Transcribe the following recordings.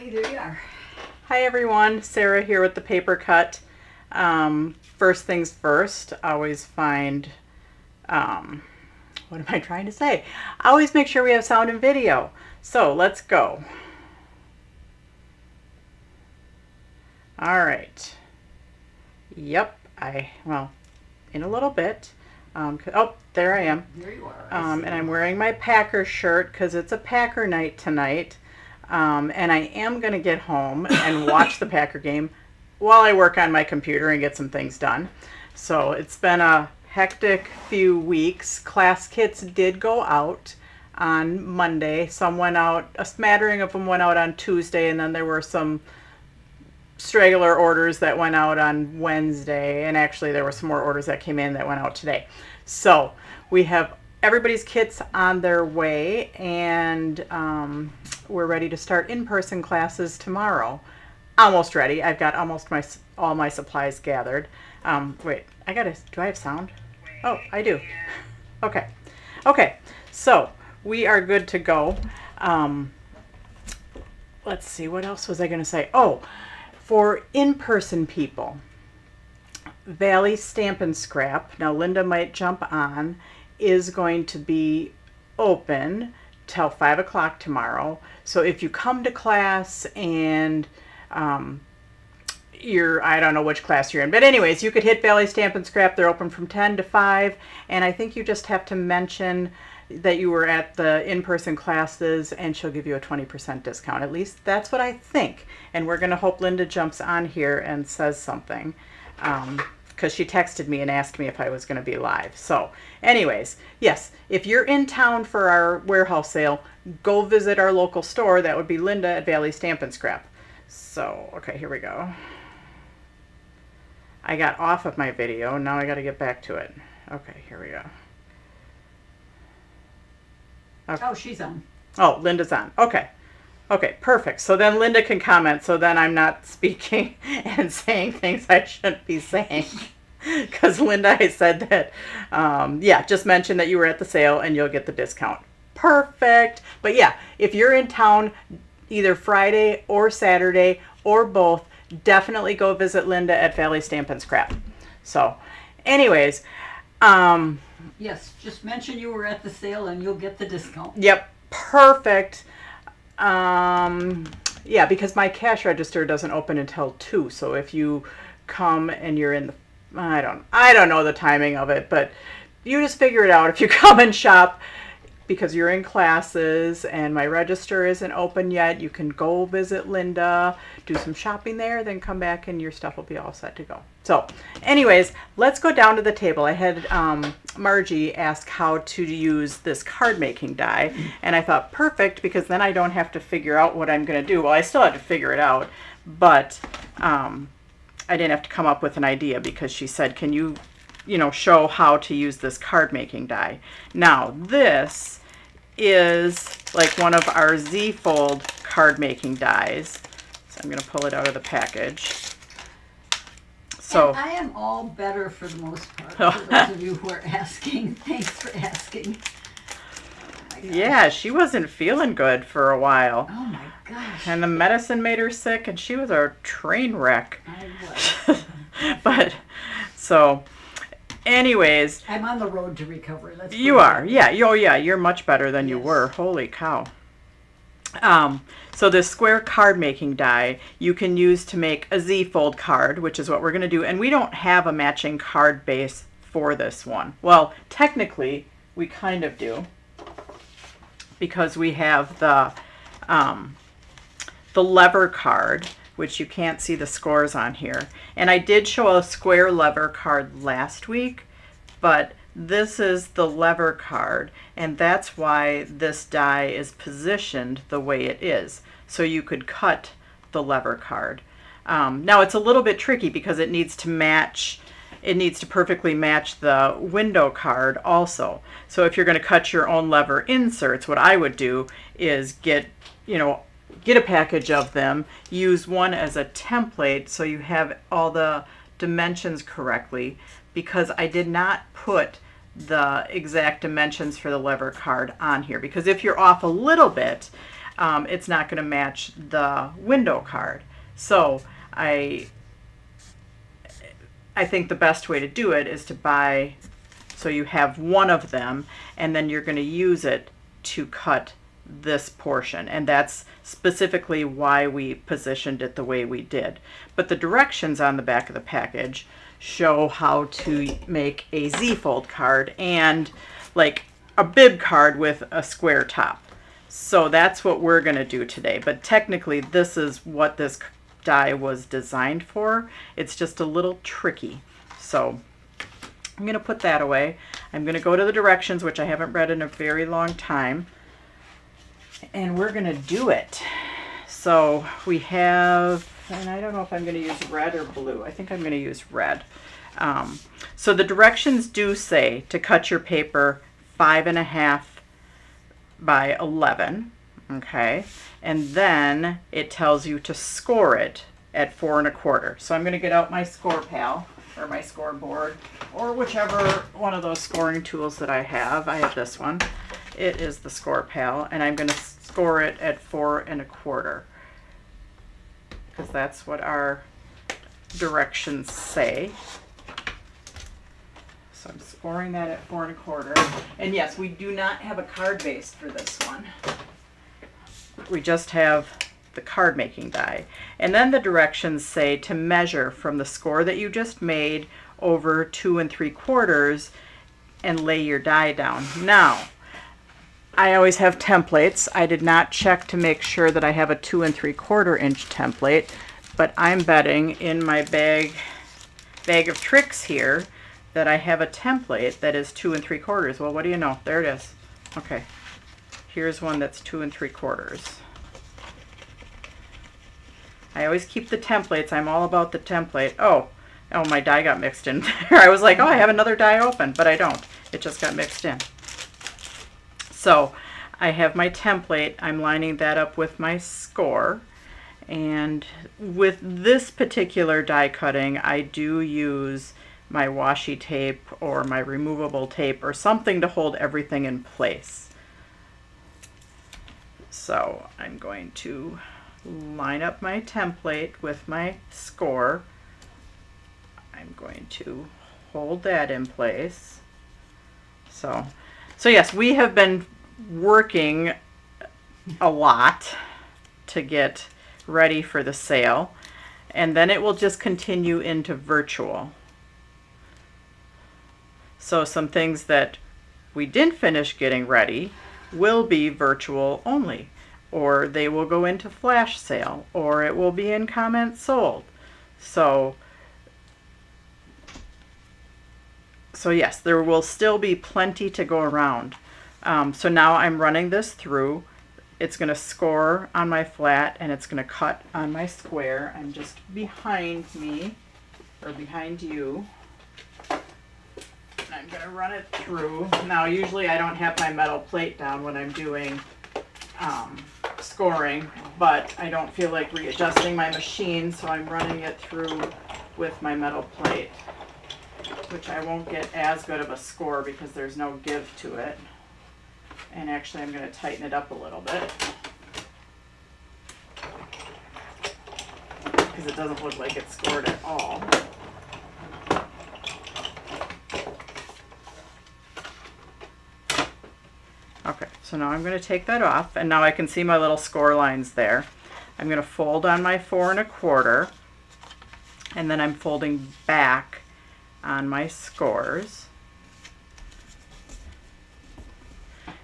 Hey, there you are. Hi everyone, Sarah here with the paper cut. First things first, always find, what am I trying to say? Always make sure we have sound and video. So let's go. All right. Yep, in a little bit. Oh, there I am. There you are. And I'm wearing my Packer shirt because it's a Packer night tonight. And I am going to get home and watch the Packer game while I work on my computer and get some things done. So it's been a hectic few weeks. Class kits did go out on Monday. Some went out, a smattering of them went out on Tuesday, and then there were some straggler orders that went out on Wednesday, and actually there were some more orders that came in that went out today. So we have everybody's kits on their way, and we're ready to start in-person classes tomorrow. Almost ready. I've got almost all my supplies gathered. Wait, do I have sound? Oh, I do. Okay, so we are good to go. Let's see, what else was I going to say? Oh, for in-person people, Valley Stamp and Scrap, now Linda might jump on, is going to be open till 5 o'clock tomorrow. So if you come to class and I don't know which class you're in, but anyways, you could hit Valley Stamp and Scrap. They're open from 10 to 5, and I think you just have to mention that you were at the in-person classes, and she'll give you a 20% discount. At least that's what I think. And we're going to hope Linda jumps on here and says something, because she texted me and asked me if I was going to be live. So anyways, yes, if you're in town for our warehouse sale, go visit our local store. That would be Linda at Valley Stamp and Scrap. So, okay, here we go. I got off of my video. Now I got to get back to it. Okay, here we go. Okay. Oh, she's on. Oh, Linda's on. Okay, perfect. So then Linda can comment. So then I'm not speaking and saying things I shouldn't be saying. Because Linda, I said that, just mention that you were at the sale and you'll get the discount. Perfect. But yeah, if you're in town either Friday or Saturday or both, definitely go visit Linda at Valley Stamp and Scrap. So anyways, yes, just mention you were at the sale and you'll get the discount. Yep, perfect. Yeah, because my cash register doesn't open until 2. So if you come and you're in the, I don't know the timing of it, but you just figure it out. If you come and shop because you're in classes and my register isn't open yet, you can go visit Linda, do some shopping there, then come back and your stuff will be all set to go. So anyways, let's go down to the table. I had Margie ask how to use this card making die, and I thought perfect, because then I don't have to figure out what I'm going to do. Well, I still have to figure it out, but I didn't have to come up with an idea, because she said, can you show how to use this card making die? Now this is like one of our Z-fold card making dies. So I'm going to pull it out of the package. So and I am all better for the most part, for those of you who are asking. Thanks for asking. Oh yeah, she wasn't feeling good for a while. Oh my gosh. And the medicine made her sick, and she was a train wreck. I was. But so anyways, I'm on the road to recovery. You are, yeah. Oh, yeah. You're much better than you were. Holy cow. So this square card making die you can use to make a Z-fold card, which is what we're going to do. And we don't have a matching card base for this one. Well, technically, we kind of do, because we have the lever card, which you can't see the scores on here. And I did show a square lever card last week, but this is the lever card, and that's why this die is positioned the way it is. So you could cut the lever card. Now it's a little bit tricky because it needs to perfectly match the window card also. So if you're going to cut your own lever inserts, what I would do is get a package of them, use one as a template so you have all the dimensions correctly, because I did not put the exact dimensions for the lever card on here, because if you're off a little bit, it's not going to match the window card. So I think the best way to do it is to buy, so you have one of them, and then you're going to use it to cut this portion. And that's specifically why we positioned it the way we did. But the directions on the back of the package show how to make a Z-fold card and like a bib card with a square top. So that's what we're going to do today. But technically, this is what this die was designed for. It's just a little tricky. So I'm going to put that away. I'm going to go to the directions, which I haven't read in a very long time. And we're going to do it. So we have, and I don't know if I'm going to use red or blue. I think I'm going to use red. So the directions do say to cut your paper 5.5 by 11. Okay. And then it tells you to score it at 4.25. So I'm going to get out my score pal or my scoreboard or whichever one of those scoring tools that I have. I have this one. It is the score pal, and I'm going to score it at 4.25 because that's what our directions say. So I'm scoring that at 4.25. And yes, we do not have a card base for this one. We just have the card making die. And then the directions say to measure from the score that you just made over 2 3/4 and lay your die down. Now, I always have templates. I did not check to make sure that I have a 2 3/4 inch template, but I'm betting in my bag of tricks here that I have a template that is 2 3/4. Well, what do you know? There it is. Okay. Here's one that's 2 3/4. I always keep the templates. I'm all about the template. Oh, my die got mixed in there. I was like, oh, I have another die open, but I don't. It just got mixed in. So I have my template. I'm lining that up with my score. And with this particular die cutting, I do use my washi tape or my removable tape or something to hold everything in place. So I'm going to line up my template with my score. I'm going to hold that in place. So yes, we have been working a lot to get ready for the sale, and then it will just continue into virtual. So some things that we didn't finish getting ready will be virtual only, or they will go into flash sale, or it will be in comments sold. So yes, there will still be plenty to go around. So now I'm running this through. It's going to score on my flat and it's going to cut on my square. I'm just behind me, or behind you. And I'm going to run it through. Now usually I don't have my metal plate down when I'm doing scoring, but I don't feel like readjusting my machine, so I'm running it through with my metal plate, which I won't get as good of a score because there's no give to it. And actually I'm going to tighten it up a little bit because it doesn't look like it's scored at all. Okay, so now I'm going to take that off, and now I can see my little score lines there. I'm going to fold on my 4 1/4, and then I'm folding back on my scores.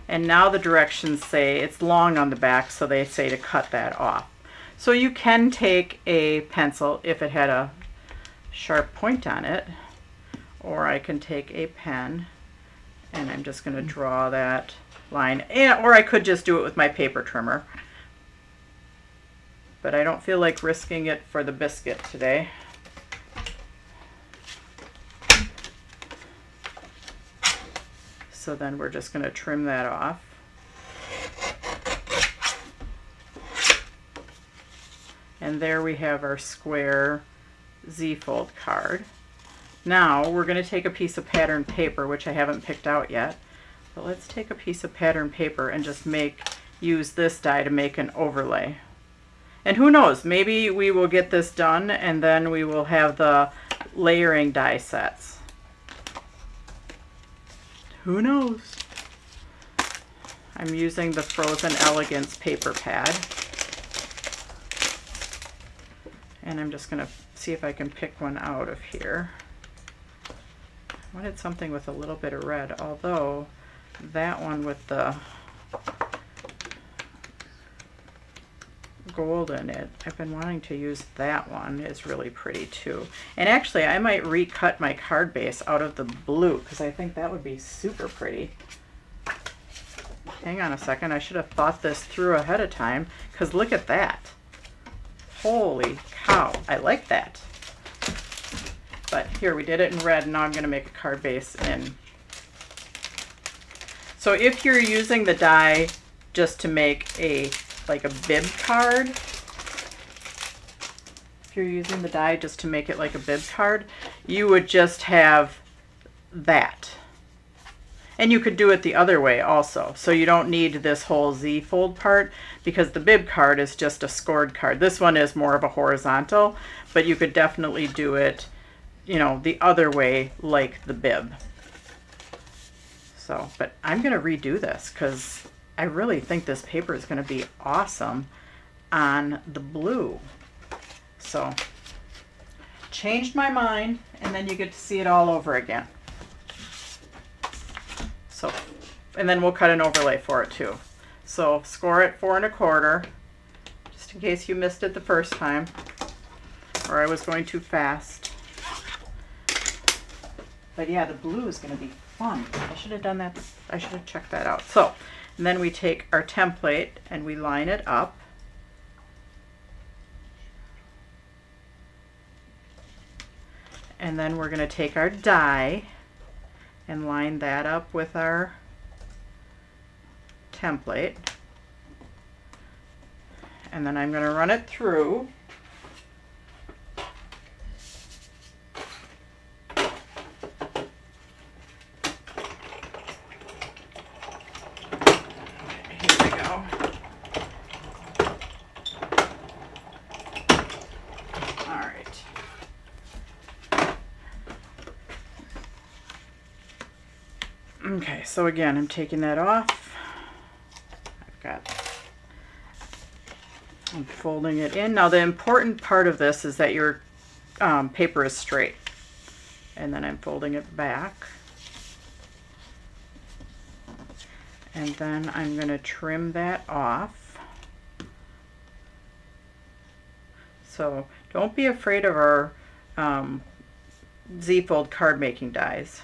And now the directions say it's long on the back, so they say to cut that off. So you can take a pencil if it had a sharp point on it, or I can take a pen and I'm just going to draw that line, or I could just do it with my paper trimmer. But I don't feel like risking it for the biscuit today. So then we're just going to trim that off. And there we have our square Z-fold card. Now we're going to take a piece of pattern paper, which I haven't picked out yet. But let's take a piece of pattern paper and just make use this die to make an overlay. And who knows, maybe we will get this done and then we will have the layering die sets. Who knows? I'm using the Frozen Elegance paper pad. And I'm just going to see if I can pick one out of here. I wanted something with a little bit of red, although that one with the gold in it, I've been wanting to use that one, is really pretty too. And actually I might recut my card base out of the blue because I think that would be super pretty. Hang on a second, I should have thought this through ahead of time because look at that. Holy cow, I like that. But here, we did it in red, and now I'm going to make a card base in. So if you're using the die just to make like a bib card, if you're using the die just to make it like a bib card, you would just have that. And you could do it the other way also. So you don't need this whole Z fold part because the bib card is just a scored card. This one is more of a horizontal, but you could definitely do it, you know, the other way like the bib. So, but I'm going to redo this because I really think this paper is going to be awesome on the blue. So, changed my mind, and then you get to see it all over again. So, and then we'll cut an overlay for it too. So score it 4 1/4, just in case you missed it the first time, or I was going too fast. But yeah, the blue is going to be fun. I should have done that. I should have checked that out. So, and then we take our template and we line it up. And then we're going to take our die and line that up with our template. And then I'm going to run it through. Here we go. All right. Okay, so again, I'm taking that off. I'm folding it in. Now the important part of this is that your paper is straight. And then I'm folding it back. And then I'm going to trim that off. So don't be afraid of our Z-fold card making dies.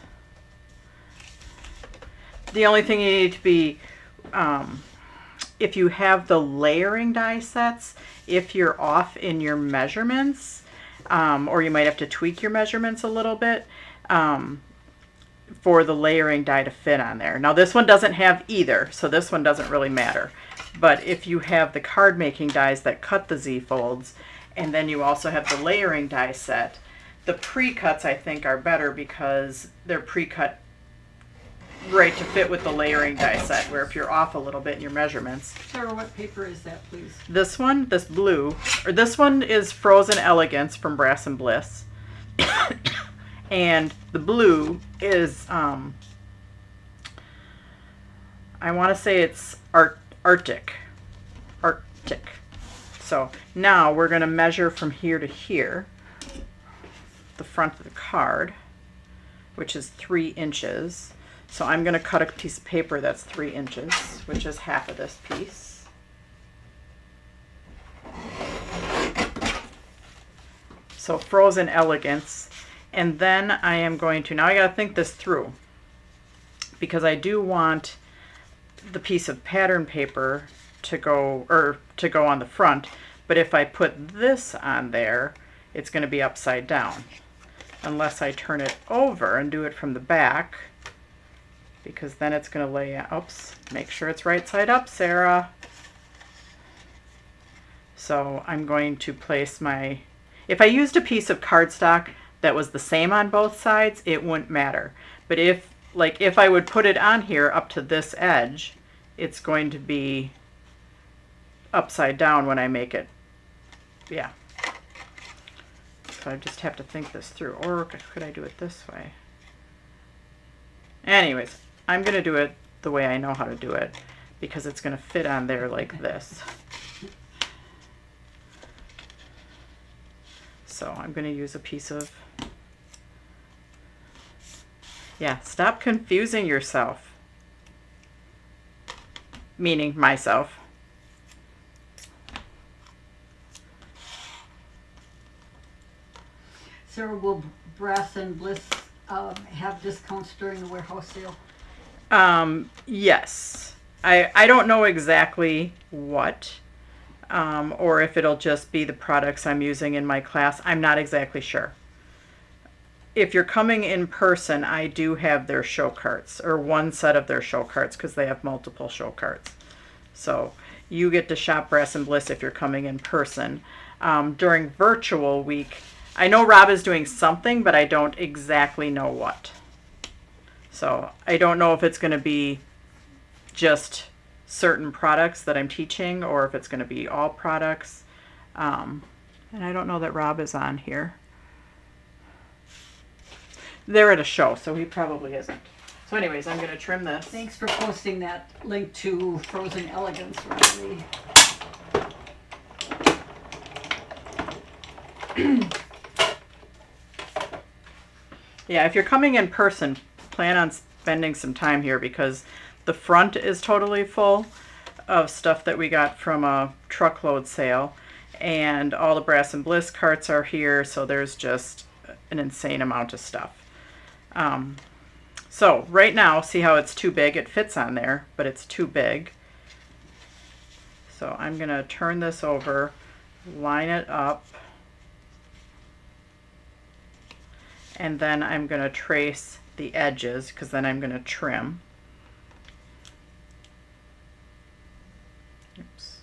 The only thing you need to be, if you have the layering die sets, if you're off in your measurements, or you might have to tweak your measurements a little bit for the layering die to fit on there. Now this one doesn't have either, so this one doesn't really matter. But if you have the card making dies that cut the Z-folds, and then you also have the layering die set, the pre-cuts I think are better because they're pre-cut right to fit with the layering die set, where if you're off a little bit in your measurements. Sarah, what paper is that, please? This one, this blue, or this one is Frozen Elegance from Brass and Bliss. And the blue is, I want to say it's Arctic. So now we're going to measure from here to here, the front of the card, which is 3 inches. So I'm going to cut a piece of paper that's 3 inches, which is half of this piece. So Frozen Elegance. And then I am going to, now I got to think this through, because I do want the piece of pattern paper to go on the front, but if I put this on there, it's going to be upside down, unless I turn it over and do it from the back. Because then it's going to lay out, oops, make sure it's right side up, Sarah. So I'm going to place my, if I used a piece of cardstock that was the same on both sides, it wouldn't matter. But if I would put it on here up to this edge, it's going to be upside down when I make it. Yeah. So I just have to think this through. Or could I do it this way? Anyways, I'm going to do it the way I know how to do it because it's going to fit on there like this. So I'm going to use a piece of... Yeah, stop confusing yourself. Meaning myself. Sarah, will Brass and Bliss have discounts during the warehouse sale? Yes. I don't know exactly what, or if it'll just be the products I'm using in my class. I'm not exactly sure. If you're coming in person, I do have their show carts, or one set of their show carts, because they have multiple show carts. So you get to shop Brass and Bliss if you're coming in person. During virtual week, I know Rob is doing something, but I don't exactly know what. So I don't know if it's going to be just certain products that I'm teaching, or if it's going to be all products. And I don't know that Rob is on here. They're at a show, so he probably isn't. So anyways, I'm going to trim this. Thanks for posting that link to Frozen Elegance, Riley. Yeah, if you're coming in person, plan on spending some time here because the front is totally full of stuff that we got from a truckload sale. And all the Brass and Bliss carts are here, so there's just an insane amount of stuff. So right now, see how it's too big? It fits on there, but it's too big. So I'm going to turn this over, line it up, and then I'm going to trace the edges because then I'm going to trim. Oops.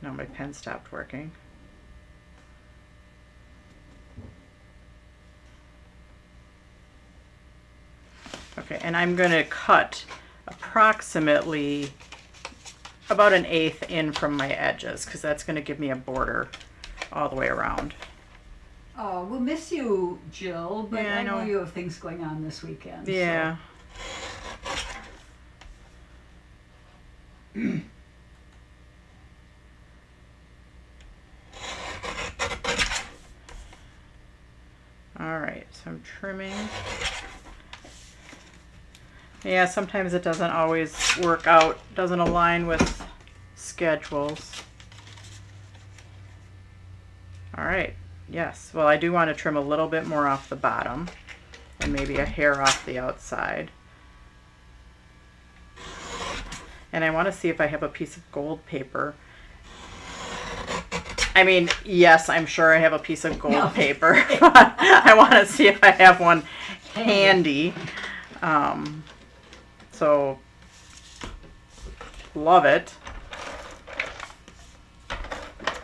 No, my pen stopped working. Okay, and I'm going to cut approximately about 1/8 in from my edges because that's going to give me a border all the way around. Oh, we'll miss you, Jill, but Yeah, I know you have things going on this weekend. Yeah. So. All right, so I'm trimming. Yeah, sometimes it doesn't always work out, doesn't align with schedules. All right, yes. Well, I do want to trim a little bit more off the bottom and maybe a hair off the outside. And I want to see if I have a piece of gold paper. I mean, yes, I'm sure I have a piece of gold paper. But I want to see if I have one handy. So, love it.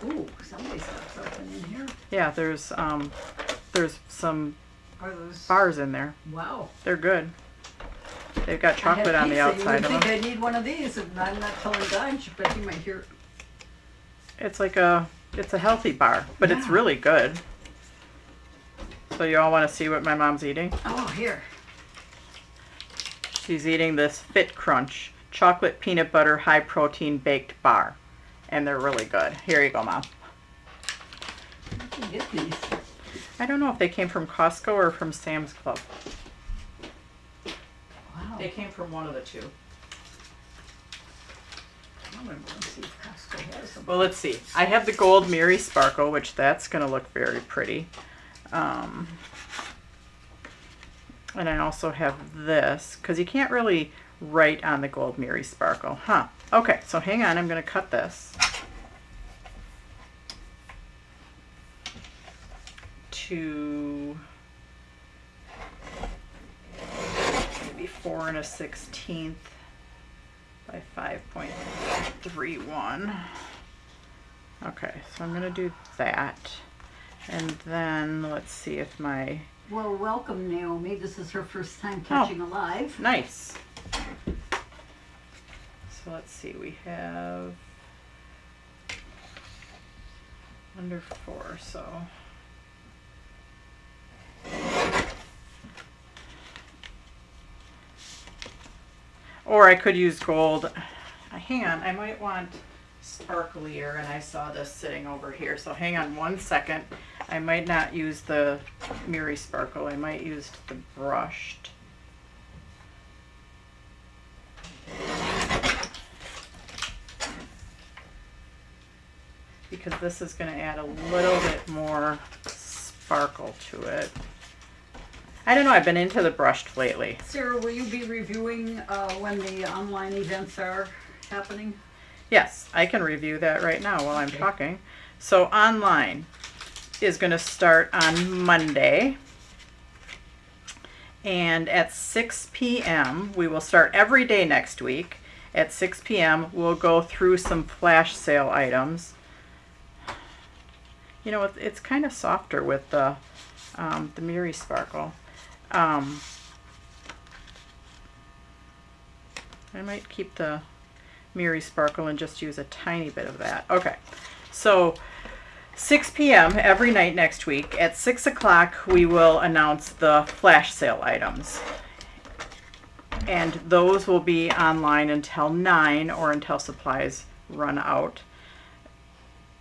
Ooh, somebody's got something in here. Yeah, there's some Are those? bars in there. Wow. They're good. They've got chocolate on the outside You of would them. think I need one of these, and I'm not telling Dodge, but you might hear. It's like it's a healthy bar, but it's Yeah. really good. So you all want to see what my mom's eating? Oh, here. She's eating this Fit Crunch chocolate peanut butter high protein baked bar. And they're really good. Here you go, Mom. I can get these. I don't know if they came from Costco or from Sam's Club. Wow. They came from one of the two. I'm going to see if Costco has them. Well, let's see. I have the gold Miri Sparkle, which that's going to look very pretty. And I also have this, because you can't really write on the gold Miri Sparkle. Huh. Okay, so hang on. I'm going to cut this to maybe 4 1/16 by 5.31. Okay, so I'm going to do that. And then let's see if my... Well, welcome, Naomi. This is her first time touching a live. Nice. So let's see, we have under 4, so. Or I could use gold. Hang on, I might want sparklier, and I saw this sitting over here. So hang on one second. I might not use the Miri Sparkle. I might use the brushed. Because this is going to add a little bit more sparkle to it. I don't know, I've been into the brushed lately. Sarah, will you be reviewing when the online events are happening? Yes, I can review that right now while I'm talking. So online is going to start on Monday. And at 6 p.m., we will start every day next week. At 6 p.m., we'll go through some flash sale items. You know, it's kind of softer with the Miri Sparkle. I might keep the Miri Sparkle and just use a tiny bit of that. Okay, so 6 p.m. every night next week. At 6 o'clock, we will announce the flash sale items. And those will be online until 9 or until supplies run out.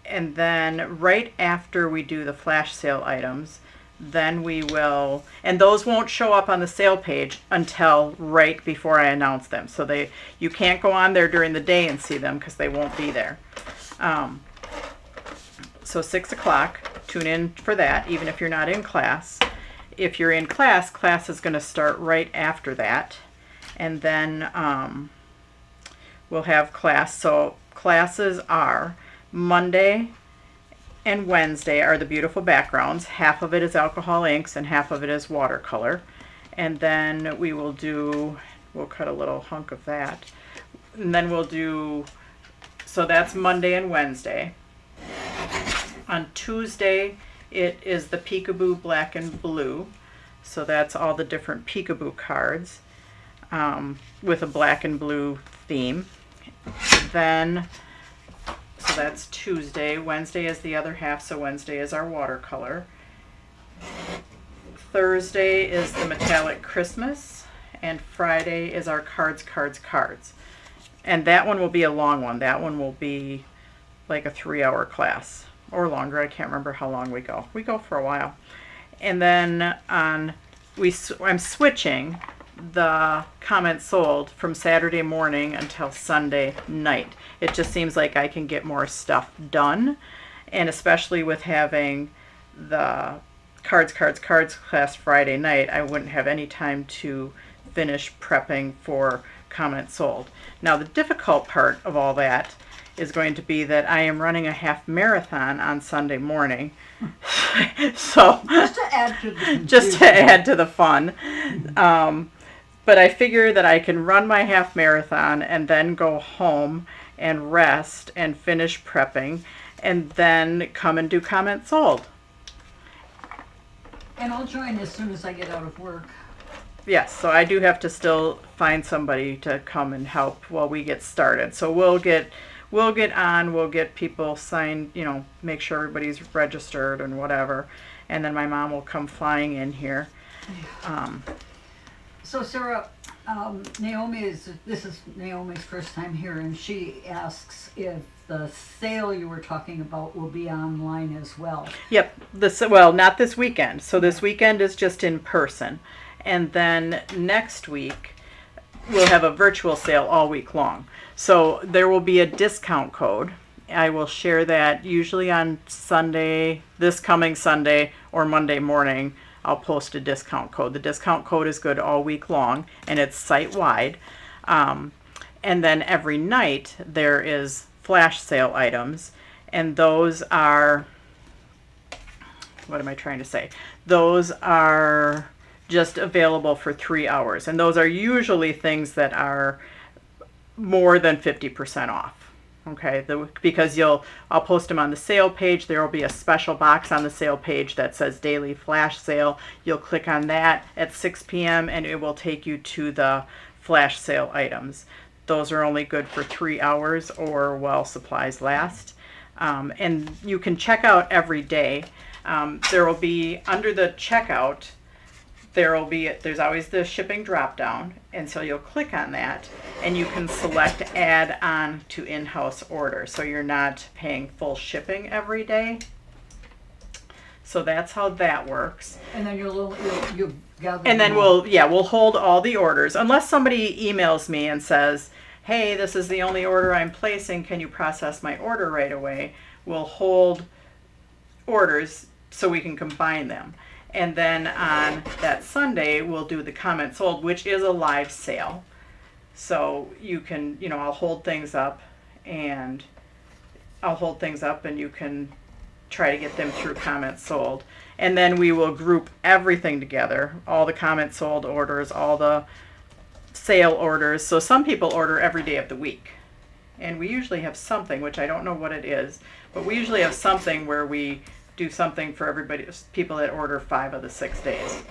And then right after we do the flash sale items, then we will, and those won't show up on the sale page until right before I announce them. So you can't go on there during the day and see them because they won't be there. So 6 o'clock, tune in for that, even if you're not in class. If you're in class, class is going to start right after that. And then we'll have class. So classes are Monday and Wednesday are the beautiful backgrounds. Half of it is alcohol inks and half of it is watercolor. And then we'll cut a little hunk of that. And then we'll do, so that's Monday and Wednesday. On Tuesday, it is the Peekaboo Black and Blue. So that's all the different Peekaboo cards with a black and blue theme. Then, so that's Tuesday. Wednesday is the other half, so Wednesday is our watercolor. Thursday is the Metallic Christmas, and Friday is our cards. And that one will be a long one. That one will be like a 3-hour class or longer. I can't remember how long we go. We go for a while. And then I'm switching the comments sold from Saturday morning until Sunday night. It just seems like I can get more stuff done, and especially with having the cards class Friday night, I wouldn't have any time to finish prepping for comments sold. Now the difficult part of all that is going to be that I am running a half marathon on Sunday morning. So Just to add to the confusion. just to add to the fun. But I figure that I can run my half marathon and then go home and rest and finish prepping and then come and do comments sold. And I'll join as soon as I get out of work. Yes, so I do have to still find somebody to come and help while we get started. So we'll get people signed, make sure everybody's registered and whatever. And then my mom will come flying in here. So Sarah, this is Naomi's first time here, and she asks if the sale you were talking about will be online as well. Yep. Well, not this weekend. So this weekend is just in person. And then next week, we'll have a virtual sale all week long. So there will be a discount code. I will share that usually on Sunday, this coming Sunday or Monday morning. I'll post a discount code. The discount code is good all week long, and it's site-wide. And then every night there is flash sale items, and those are, what am I trying to say? Those are just available for 3 hours, and those are usually things that are more than 50% off. Okay, because I'll post them on the sale page. There will be a special box on the sale page that says daily flash sale. You'll click on that at 6 p.m. and it will take you to the flash sale items. those are only good for 3 hours or while supplies last. And you can check out every day. There will be, under the checkout, there's always the shipping drop down, and so you'll click on that and you can select add on to in-house order, so you're not paying full shipping every day. So that's how that works. And then you'll gather. And then them all. we'll hold all the orders unless somebody emails me and says, hey, this is the only order I'm placing, can you process my order right away? We'll hold orders so we can combine them. And then on that Sunday, we'll do the comment sold, which is a live sale. So you can, I'll hold things up and you can try to get them through comment sold. And then we will group everything together, all the comment sold orders, all the sale orders. So some people order every day of the week. And we usually have something, which I don't know what it is, but we usually have something where we do something for everybody, people that order 5 of the 6 days.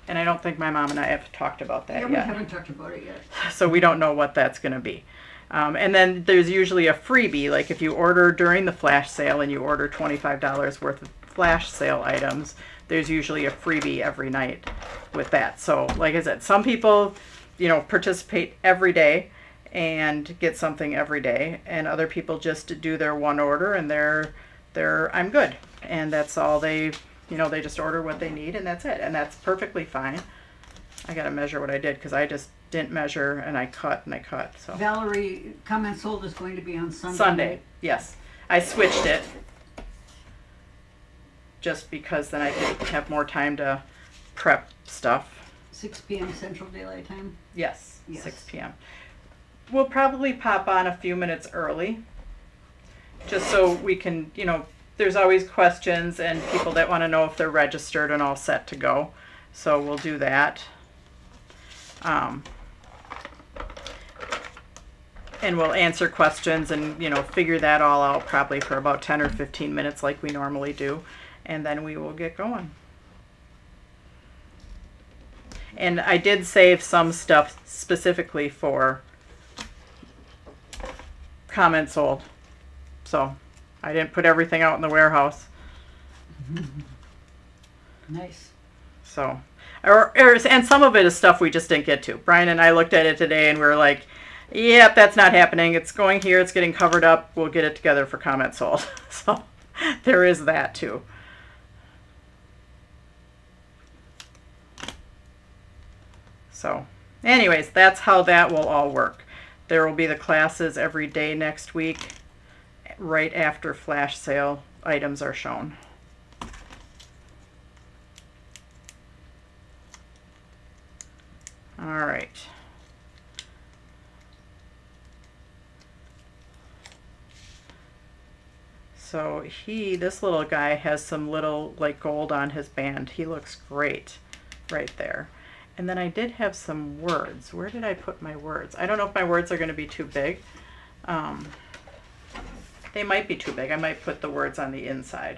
And I don't think my mom and I have talked about that Yeah, yet. we haven't talked about it yet. So we don't know what that's going to be. And then there's usually a freebie, like if you order during the flash sale and you order $25 worth of flash sale items, there's usually a freebie every night with that. So like I said, some people, participate every day and get something every day, and other people just do their one order and they're I'm good. And that's all they just order what they need and that's it. And that's perfectly fine. I got to measure what I did because I just didn't measure and I cut. So Valerie, comment sold is going to be on Sunday. Sunday, yes. I switched it just because then I could have more time to prep stuff. 6 p.m. Central Daylight Time. Yes, Yes. 6 p.m. We'll probably pop on a few minutes early just so we can, there's always questions and people that want to know if they're registered and all set to go. So we'll do that. And we'll answer questions and, figure that all out probably for about 10 or 15 minutes like we normally do. And then we will get going. And I did save some stuff specifically for comment sold. So I didn't put everything out in the warehouse. Nice. So, and some of it is stuff we just didn't get to. Brian and I looked at it today and we were like, yep, that's not happening. It's going here. It's getting covered up. We'll get it together for comment sold. So there is that too. So anyways, that's how that will all work. There will be the classes every day next week, right after flash sale items are shown. All right. So this little guy has some little like gold on his band. He looks great right there. And then I did have some words. Where did I put my words? I don't know if my words are going to be too big. They might be too big. I might put the words on the inside.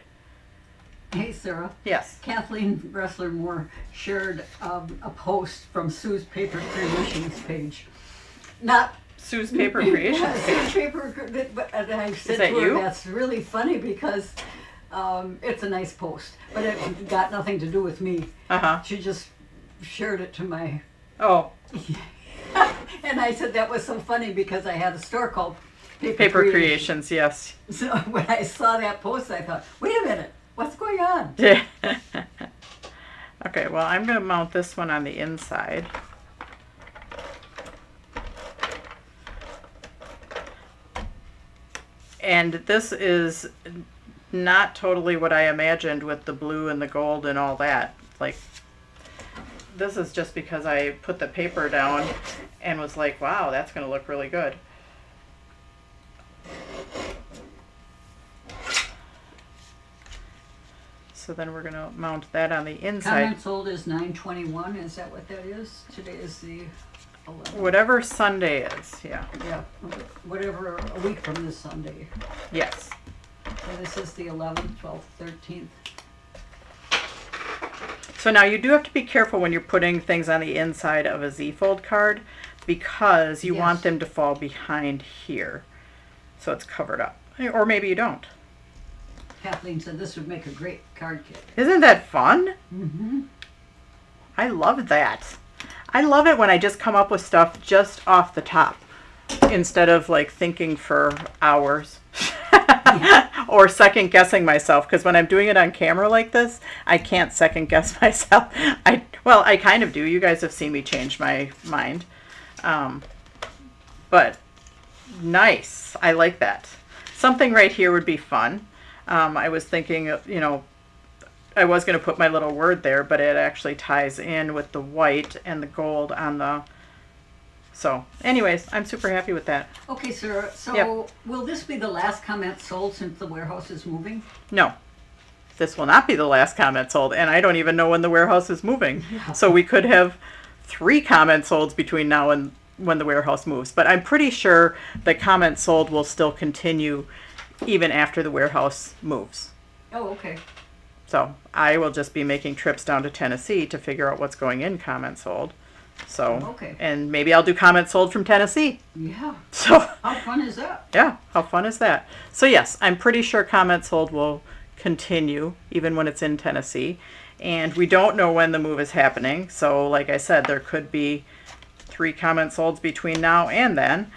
Hey, Sarah. Yes. Kathleen Bressler Moore shared a post from Sue's Paper Creations page. Not Sue's Paper Creations yeah, page. Sue's Paper, but I said that to her, you? that's really funny because it's a nice post, but it got nothing to do with me. Uh-huh. She just shared it to my, Oh, and I said that was so funny because I had a store called Paper Creations, yes. So when I saw that post, I thought, wait a minute, what's going on? Okay, well, I'm going to mount this one on the inside. And this is not totally what I imagined with the blue and the gold and all that. Like, this is just because I put the paper down and was like, wow, that's going to look really good. So then we're going to mount that on the inside. Comment sold is 9/21. Is that what that is? Today is the 11th. Whatever Sunday is, yeah. Yeah, whatever, a week from this Sunday. Yes. So this is the 11th, 12th, 13th. So now you do have to be careful when you're putting things on the inside of a Z-fold card because you want Yes. them to fall behind here. So it's covered up. Or maybe you don't. Kathleen said this would make a great card kit. Isn't that fun? Mm-hmm. I love that. I love it when I just come up with stuff just off the top instead of like thinking for hours or second guessing myself, because when I'm doing it on camera like this, I can't second guess myself. I kind of do. You guys have seen me change my mind. But nice. I like that. Something right here would be fun. I was thinking, I was going to put my little word there, but it actually ties in with the white and the gold on the... So, anyways, I'm super happy with that. Okay, Sarah, so Yep. will this be the last comment sold since the warehouse is moving? No, this will not be the last comment sold, and I don't even know when the warehouse is moving. Yeah. So we could have 3 comments sold between now and when the warehouse moves. But I'm pretty sure the comments sold will still continue even after the warehouse moves. Oh, okay. So I will just be making trips down to Tennessee to figure out what's going in comments sold. So, Okay. and maybe I'll do comments sold from Tennessee. Yeah. So, How fun is that? yeah, how fun is that? So yes, I'm pretty sure comments sold will continue even when it's in Tennessee. And we don't know when the move is happening. So like I said, there could be 3 comments sold between now and then.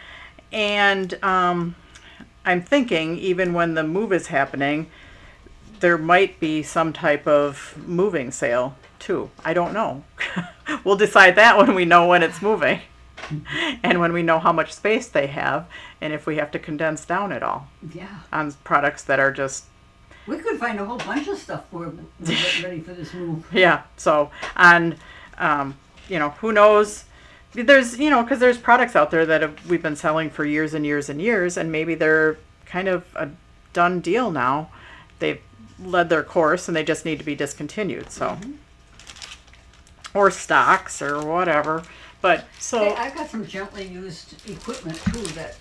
And I'm thinking even when the move is happening, there might be some type of moving sale too. I don't know. We'll decide that when we know when it's moving and when we know how much space they have and if we have to condense down at all Yeah. on products that are just, We could find a whole bunch of stuff for we're getting ready for this move. yeah. So on, who knows? There's, because there's products out there that we've been selling for years and years and years, and maybe they're kind of a done deal now. They've led their course and they just need to be discontinued. So, or stocks or whatever. But so Hey, I got some gently used equipment too that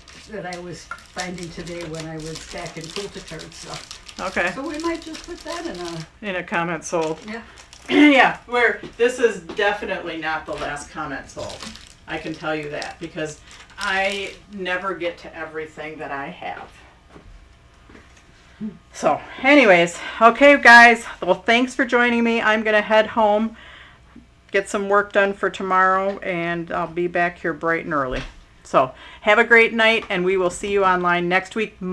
I was finding today when I was back in Quilticard stuff. okay, So we might just put that in a comment sold. yeah. Yeah, where this is definitely not the last comment sold. I can tell you that because I never get to everything that I have. So, anyways, okay, guys. Well, thanks for joining me. I'm going to head home, get some work done for tomorrow, and I'll be back here bright and early. So, have a great night, and we will see you online next week.